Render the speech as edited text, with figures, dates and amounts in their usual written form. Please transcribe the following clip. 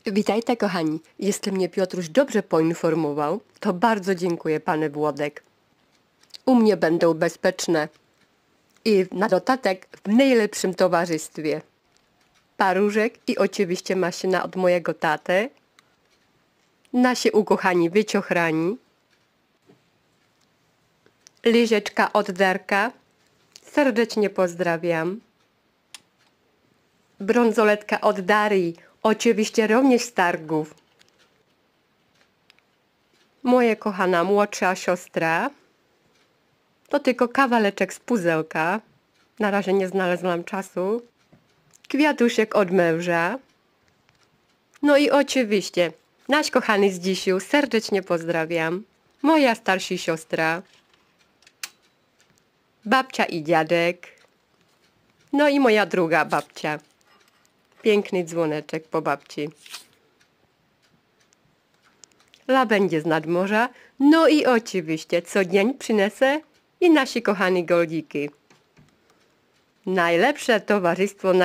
Witajcie kochani, jeśli mnie Piotruś dobrze poinformował, to bardzo dziękuję panie Włodek. U mnie będą bezpieczne i na dodatek w najlepszym towarzystwie. Paróżek i oczywiście maszyna od mojego taty, nasi ukochani wyciochrani, Liżeczka od Darka, serdecznie pozdrawiam, brązoletka od Darii, oczywiście również z targów. Moja kochana młodsza siostra, to tylko kawaleczek z pudełka, na razie nie znalazłam czasu, kwiatuszek od męża, no i oczywiście nasz kochany Zdzisiu, serdecznie pozdrawiam, moja starsza siostra, babcia i dziadek, no i moja druga babcia. Piękny dzwoneczek po babci. Labędzie z nadmorza, no i oczywiście co dzień przynesę i nasi kochani goldiki. Najlepsze towarzystwo na